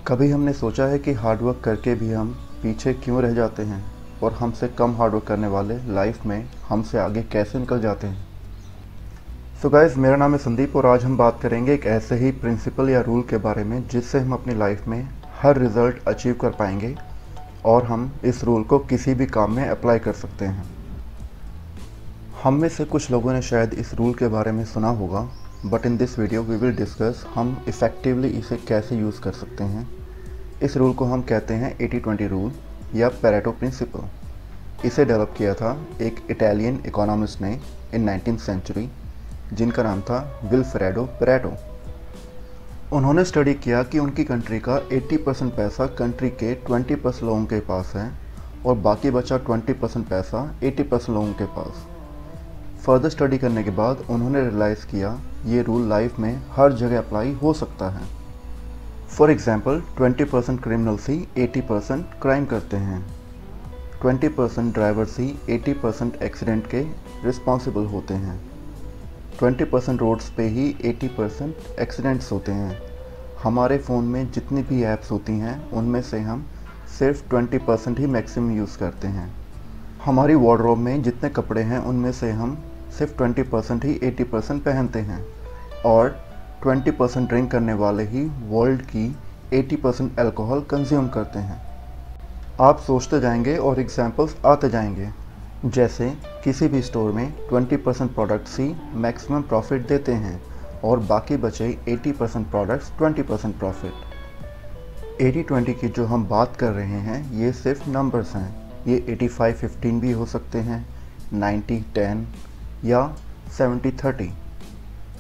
कभी हमने सोचा है कि हार्डवर्क करके भी हम पीछे क्यों रह जाते हैं और हमसे कम हार्डवर्क करने वाले लाइफ में हमसे आगे कैसे निकल जाते हैं। सो गाइस, मेरा नाम है संदीप और आज हम बात करेंगे एक ऐसे ही प्रिंसिपल या रूल के बारे में जिससे हम अपनी लाइफ में हर रिज़ल्ट अचीव कर पाएंगे और हम इस रूल को किसी भी काम में अप्लाई कर सकते हैं। हम में से कुछ लोगों ने शायद इस रूल के बारे में सुना होगा, but in this video we will discuss हम इफ़ेक्टिवली इसे कैसे यूज़ कर सकते हैं। इस रूल को हम कहते हैं 80-20 रूल या पेरेटो प्रिंसिपल। इसे डेवलप किया था एक इटालियन इकोनॉमिस्ट ने इन 19th सेंचुरी, जिनका नाम था विल्फ्रेडो पेरेटो। उन्होंने स्टडी किया कि उनकी कंट्री का 80% पैसा कंट्री के 20% लोगों के पास है और बाकी बचा 20% पैसा 80% लोगों के पास। फर्दर स्टडी करने के बाद उन्होंने रियलाइज़ किया ये रूल लाइफ में हर जगह अप्लाई हो सकता है। For example 20% criminals he 80% crime करते हैं, 20% ड्राइवर्स ही 80% एक्सीडेंट के रिस्पॉन्सिबल होते हैं, 20% रोड्स पे ही 80% एक्सीडेंट्स होते हैं। हमारे फ़ोन में जितनी भी ऐप्स होती हैं उनमें से हम सिर्फ 20% ही मैक्सिमम यूज़ करते हैं। हमारी वार्डरोब में जितने कपड़े हैं उनमें से हम सिर्फ 20% ही 80% पहनते हैं और 20% ड्रिंक करने वाले ही वर्ल्ड की 80% अल्कोहल कंज्यूम करते हैं। आप सोचते जाएंगे और एग्जांपल्स आते जाएंगे, जैसे किसी भी स्टोर में 20% प्रोडक्ट्स ही मैक्सिमम प्रॉफिट देते हैं और बाकी बचे 80% प्रोडक्ट्स 20% प्रॉफिट। 80-20 की जो हम बात कर रहे हैं ये सिर्फ नंबर्स हैं। ये 85-15 भी हो सकते हैं, 90-10 या 70-30।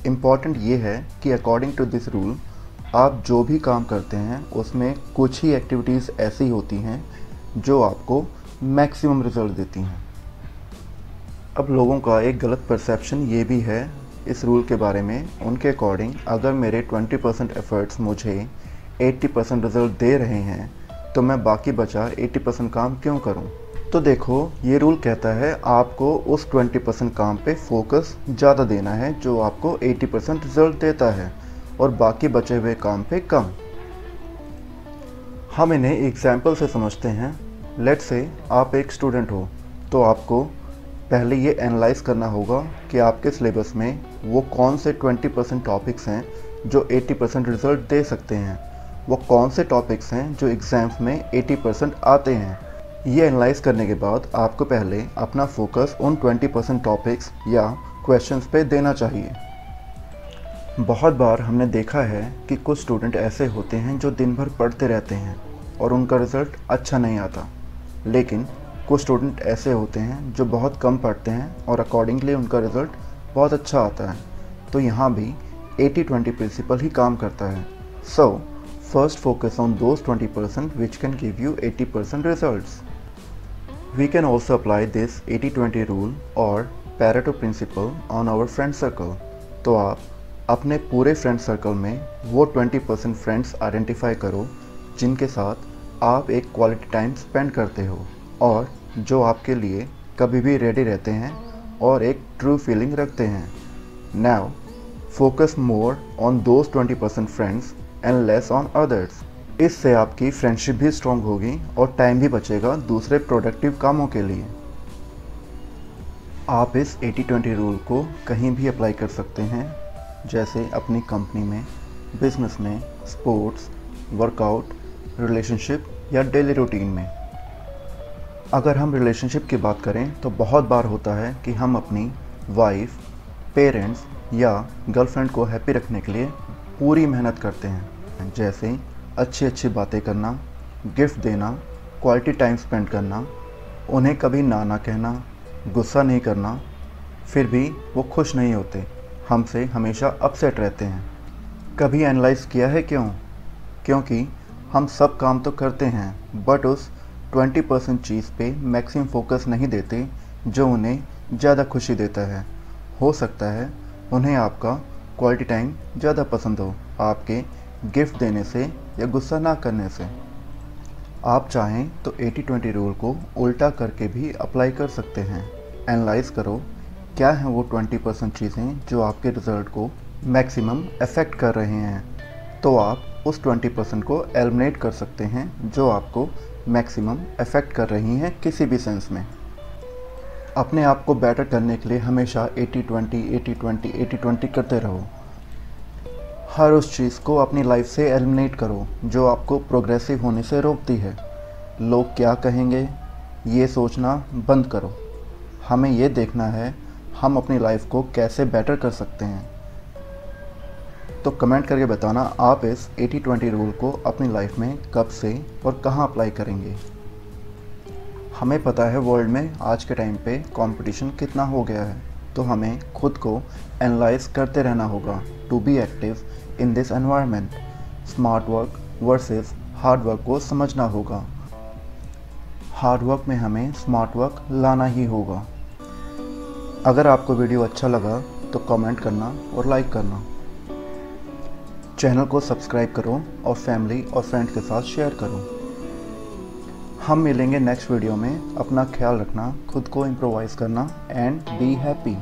इम्पॉर्टेंट ये है कि अकॉर्डिंग टू दिस रूल आप जो भी काम करते हैं उसमें कुछ ही एक्टिविटीज़ ऐसी होती हैं जो आपको मैक्सिमम रिजल्ट देती हैं। अब लोगों का एक गलत परसेप्शन ये भी है इस रूल के बारे में। उनके अकॉर्डिंग अगर मेरे 20% एफर्ट्स मुझे 80% रिजल्ट दे रहे हैं तो मैं बाकी बचा 80% काम क्यों करूं? तो देखो, ये रूल कहता है आपको उस 20% काम पे फोकस ज़्यादा देना है जो आपको 80% रिजल्ट देता है और बाकी बचे हुए काम पे कम। हम इन्हें एग्जाम्पल से समझते हैं। लेट्स से आप एक स्टूडेंट हो तो आपको पहले ये एनालाइज करना होगा कि आपके सिलेबस में वो कौन से 20% टॉपिक्स हैं जो 80% रिजल्ट दे सकते हैं, वो कौन से टॉपिक्स हैं जो एग्ज़ाम्स में 80% आते हैं। ये एनालाइज करने के बाद आपको पहले अपना फोकस उन 20% टॉपिक्स या क्वेश्चंस पे देना चाहिए। बहुत बार हमने देखा है कि कुछ स्टूडेंट ऐसे होते हैं जो दिन भर पढ़ते रहते हैं और उनका रिज़ल्ट अच्छा नहीं आता, लेकिन कुछ स्टूडेंट ऐसे होते हैं जो बहुत कम पढ़ते हैं और अकॉर्डिंगली उनका रिज़ल्ट बहुत अच्छा आता है। तो यहाँ भी 80-20 प्रिंसिपल ही काम करता है। सो first focus on those 20% which can give you 80% results. We can also apply this 80-20 rule or Pareto principle on our friend circle. तो आप अपने पूरे फ्रेंड सर्कल में वो 20% फ्रेंड्स आइडेंटिफाई करो जिनके साथ आप एक क्वालिटी टाइम स्पेंड करते हो और जो आपके लिए कभी भी रेडी रहते हैं और एक ट्रू फीलिंग रखते हैं। Now focus more on those 20% friends and less on others. इससे आपकी फ्रेंडशिप भी स्ट्रॉन्ग होगी और टाइम भी बचेगा दूसरे प्रोडक्टिव कामों के लिए। आप इस 80-20 रूल को कहीं भी अप्लाई कर सकते हैं, जैसे अपनी कंपनी में, बिजनेस में, स्पोर्ट्स, वर्कआउट, रिलेशनशिप या डेली रूटीन में। अगर हम रिलेशनशिप की बात करें तो बहुत बार होता है कि हम अपनी वाइफ, पेरेंट्स या गर्लफ्रेंड को हैप्पी रखने के लिए पूरी मेहनत करते हैं, जैसे अच्छी अच्छी बातें करना, गिफ्ट देना, क्वालिटी टाइम स्पेंड करना, उन्हें कभी ना कहना, गुस्सा नहीं करना। फिर भी वो खुश नहीं होते, हमसे हमेशा अपसेट रहते हैं। कभी एनालाइज किया है क्यों? क्योंकि हम सब काम तो करते हैं बट उस 20% चीज़ पे मैक्सिमम फोकस नहीं देते जो उन्हें ज़्यादा खुशी देता है। हो सकता है उन्हें आपका क्वालिटी टाइम ज़्यादा पसंद हो, आपके गिफ्ट देने से या गुस्सा ना करने से। आप चाहें तो 80-20 रूल को उल्टा करके भी अप्लाई कर सकते हैं। एनालाइज करो क्या हैं वो 20% चीज़ें जो आपके रिज़ल्ट को मैक्सिमम अफेक्ट कर रहे हैं, तो आप उस 20% को एलिमिनेट कर सकते हैं जो आपको मैक्सिमम अफेक्ट कर रही हैं किसी भी सेंस में। अपने आप को बेटर करने के लिए हमेशा 80-20 80-20 80-20 करते रहो। हर उस चीज़ को अपनी लाइफ से एलिमिनेट करो जो आपको प्रोग्रेसिव होने से रोकती है। लोग क्या कहेंगे ये सोचना बंद करो। हमें ये देखना है हम अपनी लाइफ को कैसे बेटर कर सकते हैं। तो कमेंट करके बताना आप इस 80-20 रूल को अपनी लाइफ में कब से और कहाँ अप्लाई करेंगे। हमें पता है वर्ल्ड में आज के टाइम पे कंपटीशन कितना हो गया है, तो हमें खुद को एनालाइज करते रहना होगा to be active in this environment. Smart work versus hard work को समझना होगा। हार्ड वर्क में हमें स्मार्ट वर्क लाना ही होगा। अगर आपको वीडियो अच्छा लगा तो कमेंट करना और लाइक करना। चैनल को सब्सक्राइब करो और फैमिली और फ्रेंड्स के साथ शेयर करो। हम मिलेंगे नेक्स्ट वीडियो में। अपना ख्याल रखना, खुद को इम्प्रोवाइज़ करना एंड बी हैप्पी।